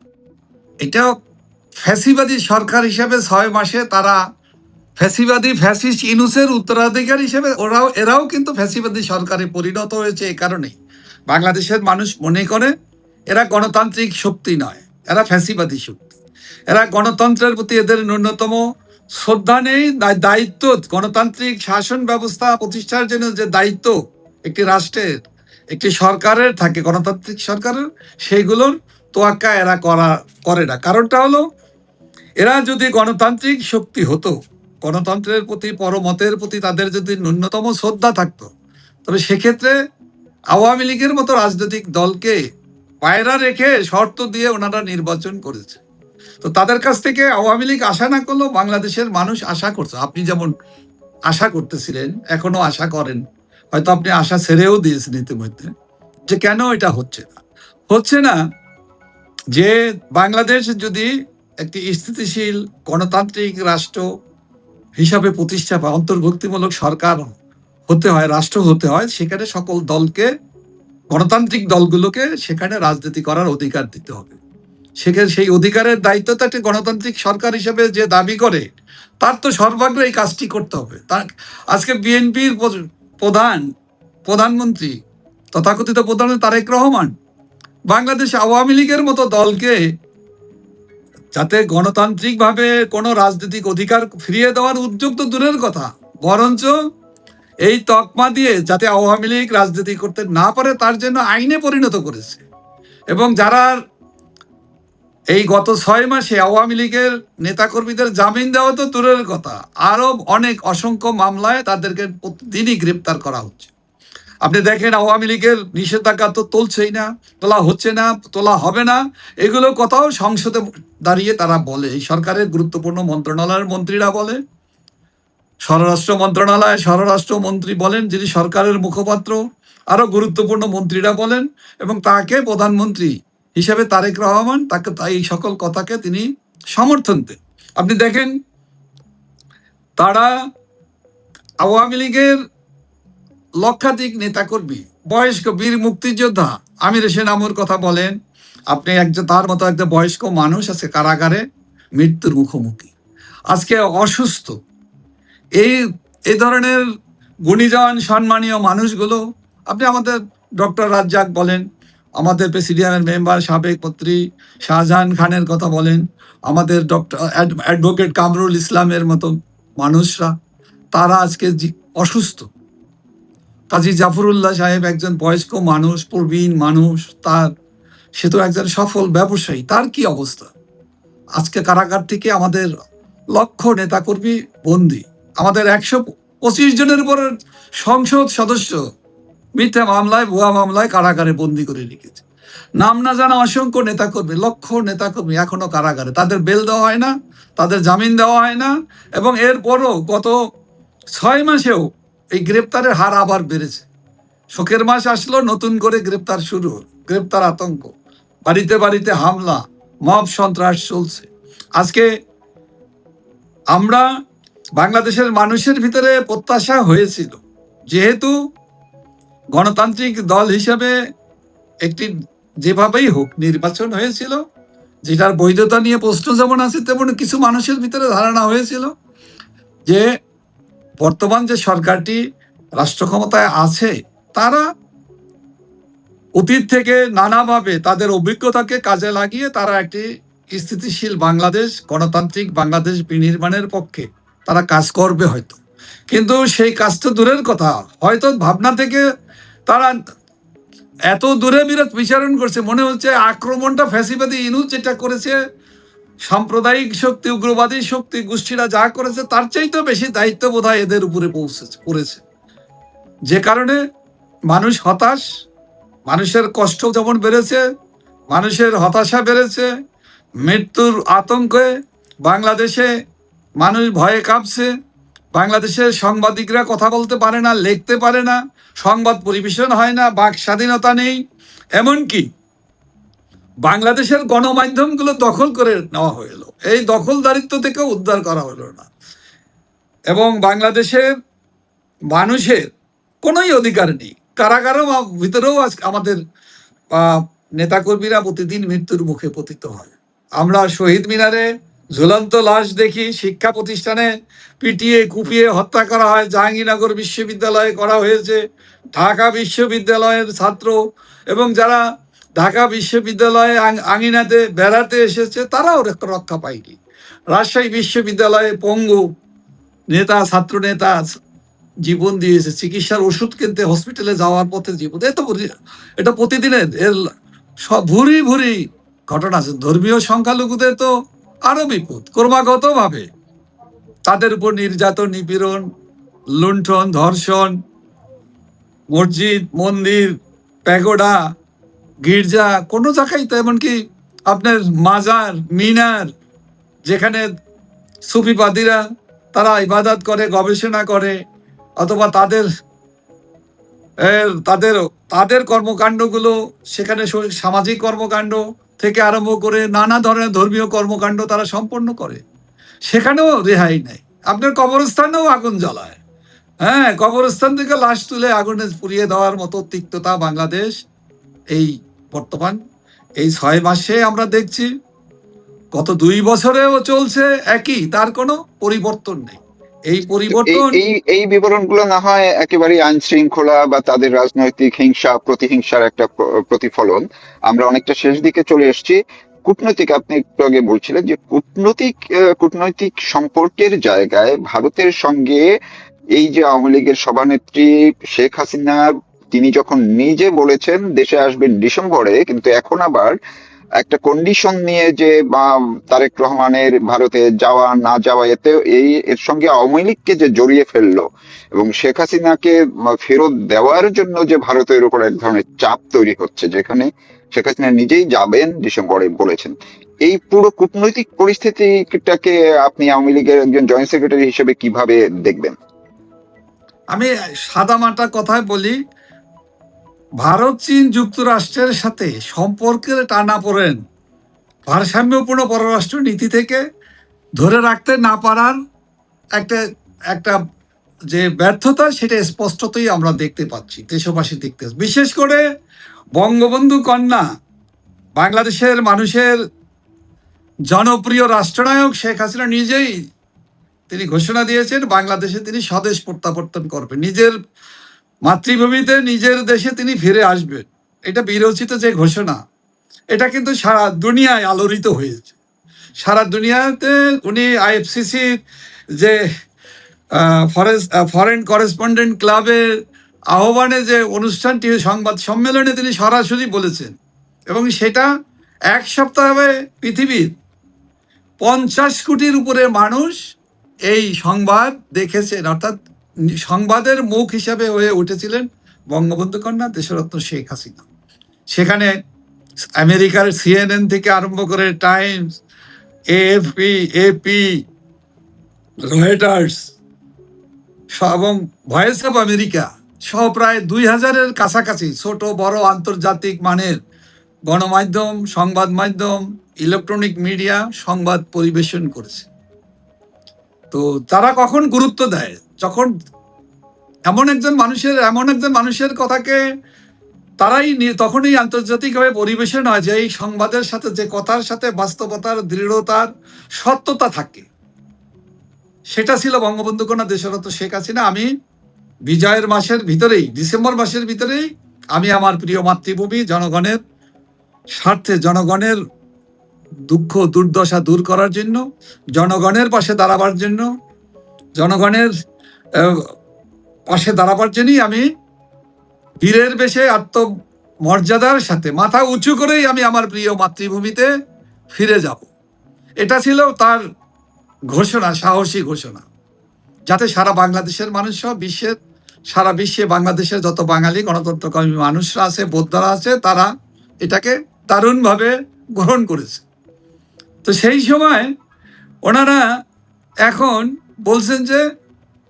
এটাও ফ্যাসিবাদী সরকার হিসেবে 6 মাসে তারা ফ্যাসিবাদী ফ্যাসিস্ট ইউনূসের উত্তরাধিকার হিসেবে এরাও কিন্তু ফ্যাসিবাদী সরকারে পরিণত হয়েছে। এই কারণেই বাংলাদেশের মানুষ মনে করে এরা গণতান্ত্রিক শক্তি নয়, এরা ফ্যাসিবাদী শক্তি। এরা গণতন্ত্রের প্রতি এদের ন্যূনতম শ্রদ্ধা নেই, দায়িত্ব গণতান্ত্রিক শাসন ব্যবস্থা প্রতিষ্ঠার জন্য যে দায়িত্ব একটি রাষ্ট্রের, একটি সরকারের থাকে, গণতান্ত্রিক সরকারের, সেইগুলোর তোয়াক্কা এরা করে না। কারণটা হলো এরা যদি গণতান্ত্রিক শক্তি হতো, গণতন্ত্রের প্রতি পরমতের প্রতি তাদের যদি ন্যূনতম শ্রদ্ধা থাকতো, তবে সেক্ষেত্রে আওয়ামী লীগের মতো রাজনৈতিক দলকে পায়রা রেখে শর্ত দিয়ে ওনারা নির্বাচন করেছে। তো তাদের কাছ থেকে আওয়ামী লীগ আশা না করলেও বাংলাদেশের মানুষ আশা করছে। আপনি যেমন আশা করতেছিলেন, এখনো আশা করেন, হয়তো আপনি আশা ছেড়েও দিয়েছেন ইতিমধ্যে, যে কেন এটা হচ্ছে না যে বাংলাদেশ যদি একটি স্থিতিশীল গণতান্ত্রিক রাষ্ট্র হিসাবে প্রতিষ্ঠা বা অন্তর্ভুক্তিমূলক সরকার হতে হয়, রাষ্ট্র হতে হয়, সেখানে সকল দলকে, গণতান্ত্রিক দলগুলোকে সেখানে রাজনীতি করার অধিকার দিতে হবে। সেখানে সেই অধিকারের দায়িত্বটা একটি গণতান্ত্রিক সরকার হিসেবে যে দাবি করে তার তো সর্বাগ্রে এই কাজটি করতে হবে। আজকে বিএনপির প্রধানমন্ত্রী তথাকথিত প্রধানমন্ত্রী তারেক রহমান বাংলাদেশ আওয়ামী লীগের মতো দলকে যাতে গণতান্ত্রিকভাবে কোনো রাজনৈতিক অধিকার ফিরিয়ে দেওয়ার উদ্যোগ তো দূরের কথা, বরঞ্চ এই তকমা দিয়ে যাতে আওয়ামী লীগ রাজনীতি করতে না পারে তার জন্য আইনে পরিণত করেছে। এবং যারা এই গত 6 মাসে আওয়ামী লীগের নেতাকর্মীদের জামিন দেওয়া তো দূরের কথা, আরো অনেক অসংখ্য মামলায় তাদেরকে প্রতিদিনই গ্রেপ্তার করা হচ্ছে। আপনি দেখেন আওয়ামী লীগের নিষেধাজ্ঞা তো তুলছেই না, তোলা হচ্ছে না, তোলা হবে না, এগুলো কথাও সংসদে দাঁড়িয়ে তারা বলে। এই সরকারের গুরুত্বপূর্ণ মন্ত্রণালয়ের মন্ত্রীরা বলে, স্বরাষ্ট্র মন্ত্রণালয় স্বরাষ্ট্রমন্ত্রী বলেন, যিনি সরকারের মুখপাত্র, আরো গুরুত্বপূর্ণ মন্ত্রীরা বলেন, এবং তাকে প্রধানমন্ত্রী হিসেবে তারেক রহমান তাকে এই সকল কথাকে তিনি সমর্থন দেন। আপনি দেখেন তারা আওয়ামী লীগের লক্ষাধিক নেতাকর্মী বয়স্ক বীর মুক্তিযোদ্ধা আমির হোসেন আমুর কথা বলেন, আপনি একজন তার মতো একটা বয়স্ক মানুষ আছে কারাগারে মৃত্যুর মুখোমুখি, আজকে অসুস্থ। এই এই ধরনের গুণীজন সম্মানীয় মানুষগুলো, আপনি আমাদের ডক্টর রাজ্জাক বলেন, আমাদের প্রেসিডিয়ামের মেম্বার সাবেক মন্ত্রী শাহজাহান খানের কথা বলেন, আমাদের ডক্টর অ্যাডভোকেট কামরুল ইসলামের মতো মানুষরা, তারা আজকে অসুস্থ। কাজী জাফরুল্লাহ সাহেব একজন বয়স্ক মানুষ, প্রবীণ মানুষ, সে তো একজন সফল ব্যবসায়ী, তার কি অবস্থা? আজকে কারাগার থেকে আমাদের লক্ষ নেতাকর্মী বন্দী, আমাদের 125 জনের উপর সংসদ সদস্য মিথ্যা মামলায়, ভুয়া মামলায় কারাগারে বন্দী করে রেখেছে। নাম না জানা অসংখ্য নেতাকর্মী, লক্ষ নেতাকর্মী এখনো কারাগারে, তাদের বেল দেওয়া হয় না, তাদের জামিন দেওয়া হয় না। এবং এরপরও গত 6 মাসেও এই গ্রেপ্তারের হার আবার বেড়েছে। শোকের মাস আসলো, নতুন করে গ্রেপ্তার শুরু, গ্রেপ্তার আতঙ্ক, বাড়িতে বাড়িতে হামলা, মব সন্ত্রাস চলছে। আজকে আমরা বাংলাদেশের মানুষের ভিতরে প্রত্যাশা হয়েছিল, যেহেতু গণতান্ত্রিক দল হিসেবে একটি যেভাবেই হোক নির্বাচন হয়েছিল, যেটার বৈধতা নিয়ে প্রশ্ন যেমন আছে, তেমন কিছু মানুষের ভিতরে ধারণা হয়েছিল যে বর্তমান যে সরকারটি রাষ্ট্র ক্ষমতায় আছে, তারা অতীত থেকে নানাভাবে তাদের অভিজ্ঞতাকে কাজে লাগিয়ে তারা একটি স্থিতিশীল বাংলাদেশ, গণতান্ত্রিক বাংলাদেশ বিনির্মাণের পক্ষে তারা কাজ করবে হয়তো। কিন্তু সেই কাজ তো দূরের কথা, হয়তো ভাবনা থেকে তারা এত দূরে বিচরণ করছে, মনে হচ্ছে আক্রমণটা ফ্যাসিবাদী ইনুস যেটা করেছে, সাম্প্রদায়িক শক্তি, উগ্রবাদী শক্তি গোষ্ঠীরা যা করেছে, তার চাইতেও বেশি দায়িত্ব বোধহয় এদের উপরে পড়েছে। যে কারণে মানুষ হতাশ, মানুষের কষ্ট যেমন বেড়েছে, মানুষের হতাশা বেড়েছে, মৃত্যুর আতঙ্কে বাংলাদেশে মানুষ ভয়ে কাঁপছে। বাংলাদেশের সাংবাদিকরা কথা বলতে পারে না, লিখতে পারে না, সংবাদ পরিবেশন হয় না, বাক স্বাধীনতা নেই। এমনকি বাংলাদেশের গণমাধ্যমগুলো দখল করে নেওয়া হলো, এই দখলদারিত্ব থেকে উদ্ধার করা হলো না। এবং বাংলাদেশের মানুষের কোনোই অধিকার নেই। কারাগারের ভিতরেও আজ আমাদের নেতাকর্মীরা প্রতিদিন মৃত্যুর মুখে পতিত হয়। আমরা শহীদ মিনারে ঝুলন্ত লাশ দেখি, শিক্ষা প্রতিষ্ঠানে পিটিয়ে কুপিয়ে হত্যা করা হয়, জাহাঙ্গীরনগর বিশ্ববিদ্যালয়ে করা হয়েছে, ঢাকা বিশ্ববিদ্যালয়ের ছাত্র এবং যারা ঢাকা বিশ্ববিদ্যালয়ে আঙিনাতে বেড়াতে এসেছে তারাও রক্ষা পায়নি। রাজশাহী বিশ্ববিদ্যালয়ে পঙ্গু নেতা, ছাত্র নেতা জীবন দিয়েছে, চিকিৎসার ওষুধ কিনতে হসপিটালে যাওয়ার পথে জীবন। এটা প্রতিদিনের এর সব ভুরি ভুরি ঘটনা আছে। ধর্মীয় সংখ্যালঘুদের তো আরো বিপদ, ক্রমাগত ভাবে তাদের উপর নির্যাতন, নিপীড়ন, লুণ্ঠন, ধর্ষণ, মসজিদ, মন্দির, প্যাগোডা, গির্জা, কোনো জায়গায় তো, এমনকি আপনার মাজার, মিনার, যেখানে সুফিবাদীরা তারা ইবাদত করে, গবেষণা করে, অথবা তাদের তাদের তাদের কর্মকাণ্ডগুলো সেখানে সামাজিক কর্মকাণ্ড থেকে আরম্ভ করে নানা ধরনের ধর্মীয় কর্মকাণ্ড তারা সম্পন্ন করে, সেখানেও রেহাই নেই। আপনার কবরস্থানেও আগুন জ্বালায়, হ্যাঁ, কবরস্থান থেকে লাশ তুলে আগুনে পুড়িয়ে দেওয়ার মতো তিক্ততা বাংলাদেশ এই বর্তমান এই 6 মাসে আমরা দেখছি। গত 2 বছরেও চলছে একই, তার কোনো পরিবর্তন নেই। এই পরিবর্তন, এই বিবরণগুলো না হয় একেবারে আইন শৃঙ্খলা বা তাদের রাজনৈতিক হিংসা প্রতিহিংসার একটা প্রতিফলন। আমরা অনেকটা শেষ দিকে চলে এসেছি। কূটনৈতিক, আপনি একটু আগে বলছিলেন যে কূটনৈতিক সম্পর্কের জায়গায় ভারতের সঙ্গে এই যে আওয়ামী লীগের সভানেত্রী শেখ হাসিনা, তিনি যখন নিজে বলেছেন দেশে আসবেন ডিসেম্বরে, কিন্তু এখন আবার একটা কন্ডিশন নিয়ে যে তারেক রহমানের ভারতে যাওয়া না যাওয়া, এতে এর সঙ্গে আওয়ামী লীগকে যে জড়িয়ে ফেললো এবং শেখ হাসিনাকে ফেরত দেওয়ার জন্য যে ভারতের উপর এক ধরনের চাপ তৈরি হচ্ছে, যেখানে শেখ হাসিনা নিজেই যাবেন ডিসেম্বরে বলেছেন, এই পুরো কূটনৈতিক পরিস্থিতিটাকে আপনি আওয়ামী লীগের একজন জয়েন্ট সেক্রেটারি হিসেবে কিভাবে দেখবেন? আমি সাদামাটা কথায় বলি, ভারত চীন যুক্তরাষ্ট্রের সাথে সম্পর্কের টানাপোড়েন ভারসাম্যপূর্ণ পররাষ্ট্র নীতি থেকে ধরে রাখতে না পারার একটা একটা যে ব্যর্থতা সেটা স্পষ্টতই আমরা দেখতে পাচ্ছি, দেশবাসী দেখতে, বিশেষ করে বঙ্গবন্ধু কন্যা বাংলাদেশের মানুষের জনপ্রিয় রাষ্ট্রনায়ক শেখ হাসিনা নিজেই তিনি ঘোষণা দিয়েছেন বাংলাদেশে তিনি স্বদেশ প্রত্যাবর্তন করবেন, নিজের মাতৃভূমিতে নিজের দেশে তিনি ফিরে আসবেন। এটা বিরোচিত যে ঘোষণা, এটা কিন্তু সারা দুনিয়ায় আলোড়িত হয়েছে। সারা দুনিয়াতে উনি আইএফসিসির যে ফরেন করেসপন্ডেন্ট ক্লাবের আহ্বানে যে অনুষ্ঠানটি সংবাদ সম্মেলনে তিনি সরাসরি বলেছেন, এবং সেটা এক সপ্তাহে পৃথিবীর 50 কোটির উপরে মানুষ এই সংবাদ দেখেছেন, অর্থাৎ সংবাদের মুখ হিসাবে হয়ে উঠেছিলেন বঙ্গবন্ধু কন্যা দেশরত্ন শেখ হাসিনা। সেখানে আমেরিকার CNN থেকে আরম্ভ করে টাইমস, AFP, AP, রয়টার্স এবং ভয়েস অফ আমেরিকা সহ প্রায় 2000-এর কাছাকাছি ছোট বড় আন্তর্জাতিক মানের গণমাধ্যম, সংবাদ মাধ্যম, ইলেকট্রনিক মিডিয়া সংবাদ পরিবেশন করেছে। তো তারা কখন গুরুত্ব দেয়, যখন এমন একজন মানুষের কথাকে তারাই তখনই আন্তর্জাতিকভাবে পরিবেশন হয় যে এই সংবাদের সাথে, যে কথার সাথে বাস্তবতার, দৃঢ়তার, সত্যতা থাকে। সেটা ছিল বঙ্গবন্ধু কন্যা দেশরত্ন শেখ হাসিনা। আমি বিজয়ের মাসের ভিতরেই, ডিসেম্বর মাসের ভিতরেই আমি আমার প্রিয় মাতৃভূমি, জনগণের স্বার্থে, জনগণের দুঃখ দুর্দশা দূর করার জন্য, জনগণের পাশে দাঁড়াবার জন্য, জনগণের পাশে দাঁড়াবার জন্যই আমি বীরের বেশে আত্মমর্যাদার সাথে মাথা উঁচু করেই আমি আমার প্রিয় মাতৃভূমিতে ফিরে যাব। এটা ছিল তার ঘোষণা, সাহসী ঘোষণা, যাতে সারা বাংলাদেশের মানুষ সহ সারা বিশ্বে বাংলাদেশের যত বাঙালি গণতন্ত্রকামী মানুষরা আছে, বোদ্ধারা আছে, তারা এটাকে দারুণভাবে গ্রহণ করেছে। তো সেই সময় ওনারা এখন বলছেন যে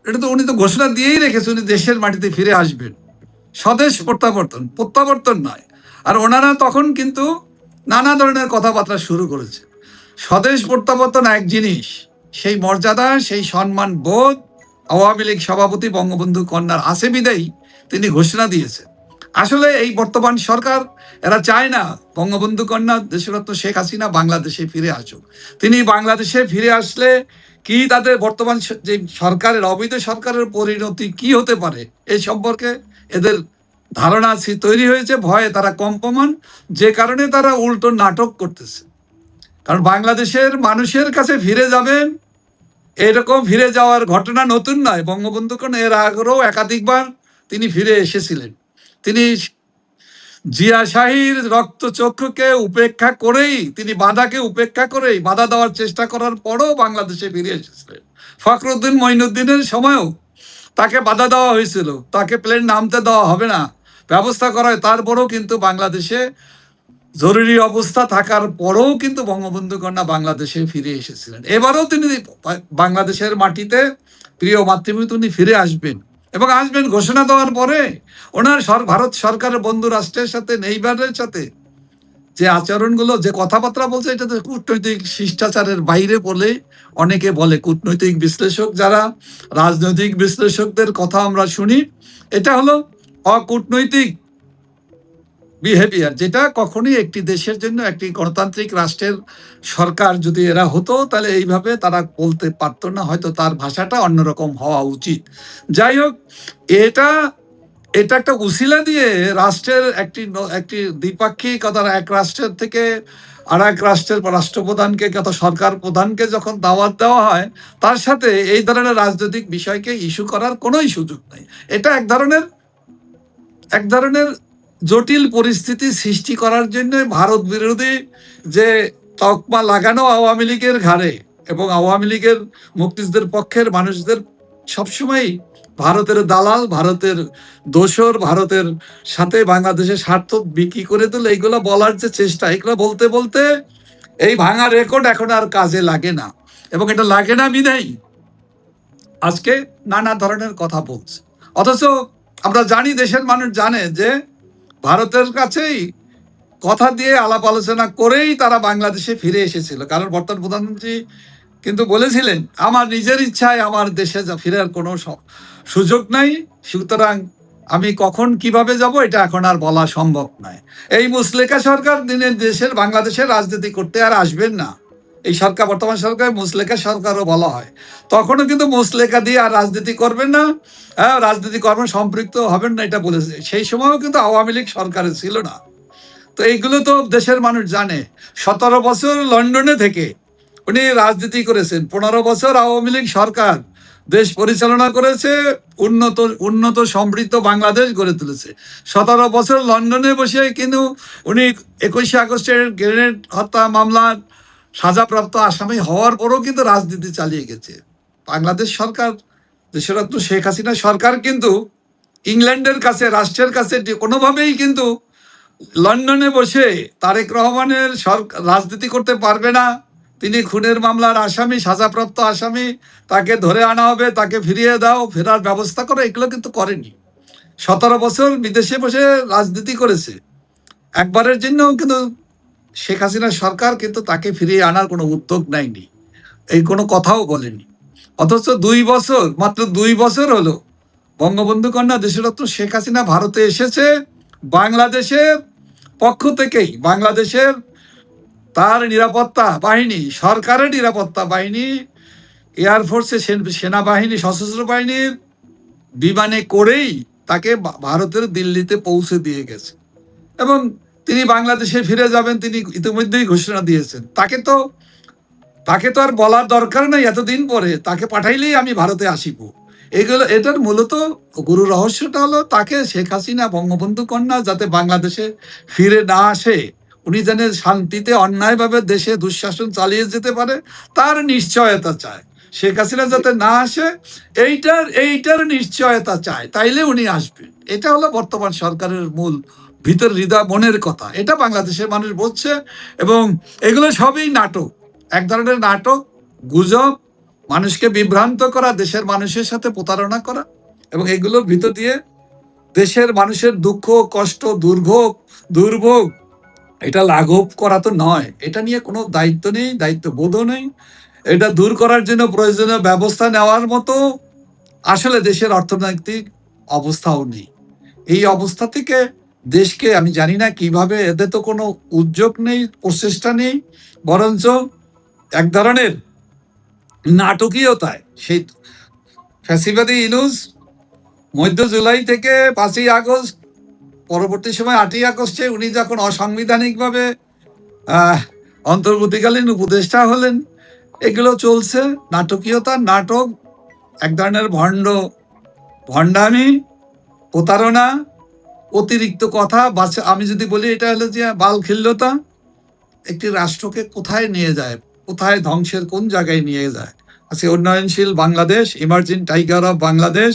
এটা তো উনি তো ঘোষণা দিয়েই রেখেছে, উনি দেশের মাটিতে ফিরে আসবেন, স্বদেশ প্রত্যাবর্তন নয়। আর ওনারা তখন কিন্তু নানা ধরনের কথাবার্তা শুরু করেছে। স্বদেশ প্রত্যাবর্তন এক জিনিস, সেই মর্যাদা, সেই সম্মান বোধ আওয়ামী লীগ সভাপতি বঙ্গবন্ধু কন্যার আছে বিদায়ী তিনি ঘোষণা দিয়েছে। আসলে এই বর্তমান সরকার এরা চায় না বঙ্গবন্ধু কন্যা দেশরত্ন শেখ হাসিনা বাংলাদেশে ফিরে আসুক। তিনি বাংলাদেশে ফিরে আসলে কি তাদের বর্তমান যে সরকারের, অবৈধ সরকারের পরিণতি কি হতে পারে এই সম্পর্কে এদের ধারণা তৈরি হয়েছে। ভয়ে তারা কম্পমান, যে কারণে তারা উল্টো নাটক করতেছে। কারণ বাংলাদেশের মানুষের কাছে ফিরে যাবেন, এরকম ফিরে যাওয়ার ঘটনা নতুন নয়। বঙ্গবন্ধু কন্যা এর আগেও একাধিকবার তিনি ফিরে এসেছিলেন। তিনি জিয়া শাহীর রক্তচক্ষুকে উপেক্ষা করেই, তিনি বাধাকে উপেক্ষা করেই, বাধা দেওয়ার চেষ্টা করার পরও বাংলাদেশে ফিরে এসেছিলেন। ফখরুদ্দিন মঈনুদ্দিনের সময়ও তাকে বাধা দেওয়া হয়েছিল, তাকে প্লেন নামতে দেওয়া হবে না, ব্যবস্থা করা হয়, তারপরেও কিন্তু বাংলাদেশে জরুরি অবস্থা থাকার পরেও কিন্তু বঙ্গবন্ধু কন্যা বাংলাদেশে ফিরে এসেছিলেন। এবারও তিনি বাংলাদেশের মাটিতে প্রিয় মাতৃভূমিতে উনি ফিরে আসবেন, এবং আসবেন ঘোষণা দেওয়ার পরে ওনার ভারত সরকারের বন্ধু রাষ্ট্রের সাথে, নেইবারের সাথে যে আচরণগুলো, যে কথাবার্তা বলছে, এটা তো কূটনৈতিক শিষ্টাচারের বাইরে বলে অনেকে বলে। কূটনৈতিক বিশ্লেষক যারা, রাজনৈতিক বিশ্লেষকদের কথা আমরা শুনি, এটা হলো অকূটনৈতিক বিহেভিয়ার, যেটা কখনোই একটি দেশের জন্য, একটি গণতান্ত্রিক রাষ্ট্রের সরকার যদি এরা হতো তাহলে এইভাবে তারা বলতে পারতো না, হয়তো তার ভাষাটা অন্যরকম হওয়া উচিত। যাই হোক, এটা একটা উসিলা দিয়ে রাষ্ট্রের একটি দ্বিপাক্ষিকতার, এক রাষ্ট্রের থেকে আর এক রাষ্ট্রের রাষ্ট্রপ্রধানকে, সরকার প্রধানকে যখন দাওয়াত দেওয়া হয়, তার সাথে এই ধরনের রাজনৈতিক বিষয়কে ইস্যু করার কোনোই সুযোগ নেই। এটা এক ধরনের জটিল পরিস্থিতি সৃষ্টি করার জন্য ভারত বিরোধী যে তকমা লাগানো আওয়ামী লীগের ঘাড়ে, এবং আওয়ামী লীগের মুক্তিযুদ্ধের পক্ষের মানুষদের সবসময় ভারতের দালাল, ভারতের দোসর, ভারতের সাথে বাংলাদেশের স্বার্থ বিক্রি করে দিল, এইগুলো বলার যে চেষ্টা, এগুলো বলতে বলতে এই ভাঙা রেকর্ড এখন আর কাজে লাগে না, এবং এটা লাগে না বিধায় আজকে নানা ধরনের কথা বলছে। অথচ আমরা জানি, দেশের মানুষ জানে যে ভারতের কাছেই কথা দিয়ে আলাপ আলোচনা করেই তারা বাংলাদেশে ফিরে এসেছিল। কারণ বর্তমান প্রধানমন্ত্রী কিন্তু বলেছিলেন আমার নিজের ইচ্ছায় আমার দেশে ফেরার কোনো সুযোগ নাই, সুতরাং আমি কখন কিভাবে যাব এটা এখন আর বলা সম্ভব নয়। এই মুসলেকা সরকার দিনের বাংলাদেশের রাজনীতি করতে আর আসবেন না। এই সরকার, বর্তমান সরকার মুসলেকা সরকারও বলা হয়, তখনও কিন্তু মুসলেকা দিয়ে আর রাজনীতি করবেন না, হ্যাঁ রাজনীতি কর্মে সম্পৃক্ত হবেন না, এটা বলেছে। সেই সময়ও কিন্তু আওয়ামী লীগ সরকারে ছিল না। তো এইগুলো তো দেশের মানুষ জানে। 17 বছর লন্ডনে থেকে উনি রাজনীতি করেছেন, 15 বছর আওয়ামী লীগ সরকার দেশ পরিচালনা করেছে, উন্নত উন্নত সমৃদ্ধ বাংলাদেশ গড়ে তুলেছে। 17 বছর লন্ডনে বসে কিন্তু উনি 21শে আগস্টের গ্রেনেড হত্যা মামলার সাজাপ্রাপ্ত আসামি হওয়ার পরও কিন্তু রাজনীতি চালিয়ে গেছে। বাংলাদেশ সরকার, দেশরত্ন শেখ হাসিনা সরকার কিন্তু ইংল্যান্ডের কাছে, রাষ্ট্রের কাছে কোনোভাবেই কিন্তু লন্ডনে বসে তারেক রহমানের রাজনীতি করতে পারবে না, তিনি খুনের মামলার আসামি, সাজাপ্রাপ্ত আসামি, তাকে ধরে আনা হবে, তাকে ফিরিয়ে দাও, ফেরার ব্যবস্থা করো, এগুলো কিন্তু করেনি। 17 বছর বিদেশে বসে রাজনীতি করেছে, একবারের জন্য কিন্তু শেখ হাসিনা সরকার কিন্তু তাকে ফিরিয়ে আনার কোনো উদ্যোগ নেয়নি, এই কোনো কথাও বলেনি। অথচ 2 বছর, মাত্র 2 বছর হলো বঙ্গবন্ধু কন্যা দেশরত্ন শেখ হাসিনা ভারতে এসেছে বাংলাদেশের পক্ষ থেকেই। বাংলাদেশের তার নিরাপত্তা বাহিনী, সরকারের নিরাপত্তা বাহিনী, এয়ারফোর্সের সেনাবাহিনী, সশস্ত্র বাহিনীর বিমানে করেই তাকে ভারতের দিল্লিতে পৌঁছে দিয়ে গেছে এবং তিনি বাংলাদেশে ফিরে যাবেন তিনি ইতিমধ্যেই ঘোষণা দিয়েছেন। তাকে তো আর বলার দরকার নাই, এতদিন পরে তাকে পাঠাইলেই আমি ভারতে আসিব। এটার মূলত গুরু রহস্যটা হলো তাকে শেখ হাসিনা বঙ্গবন্ধু কন্যা যাতে বাংলাদেশে ফিরে না আসে, উনি যেন শান্তিতে অন্যায়ভাবে দেশে দুঃশাসন চালিয়ে যেতে পারে তার নিশ্চয়তা চায়। শেখ হাসিনা যাতে না আসে এইটার নিশ্চয়তা চায়, তাইলে উনি আসবেন। এটা হলো বর্তমান সরকারের মূল ভিতর হৃদয় মনের কথা। এটা বাংলাদেশের মানুষ বলছে এবং এগুলো সবই নাটক, এক ধরনের নাটক, গুজব, মানুষকে বিভ্রান্ত করা, দেশের মানুষের সাথে প্রতারণা করা এবং এগুলোর ভিতর দিয়ে দেশের মানুষের দুঃখ, কষ্ট, দুর্ভোগ এটা লাঘব করা তো নয়। এটা নিয়ে কোনো দায়িত্ব নেই, দায়িত্ববোধও নেই। এটা দূর করার জন্য প্রয়োজনীয় ব্যবস্থা নেওয়ার মতো আসলে দেশের অর্থনৈতিক অবস্থাও নেই। এই অবস্থা থেকে দেশকে আমি জানি না কিভাবে, এদের তো কোনো উদ্যোগ নেই, প্রচেষ্টা নেই, বরঞ্চ এক ধরনের নাটকীয়তায় সেই ফ্যাসিবাদী ইউনূস মধ্য জুলাই থেকে 5ই আগস্ট, পরবর্তী সময় 8ই আগস্টে উনি যখন অসাংবিধানিকভাবে অন্তর্বর্তীকালীন উপদেষ্টা হলেন, এগুলো চলছে নাটকীয়তা, নাটক, এক ধরনের ভণ্ডামি, প্রতারণা, অতিরিক্ত কথা। আমি যদি বলি এটা হলো যে বালখিল্যতা, একটি রাষ্ট্রকে কোথায় নিয়ে যায়, কোথায় ধ্বংসের কোন জায়গায় নিয়ে যায়। আজকে উন্নয়নশীল Bangladesh, emerging tiger of Bangladesh,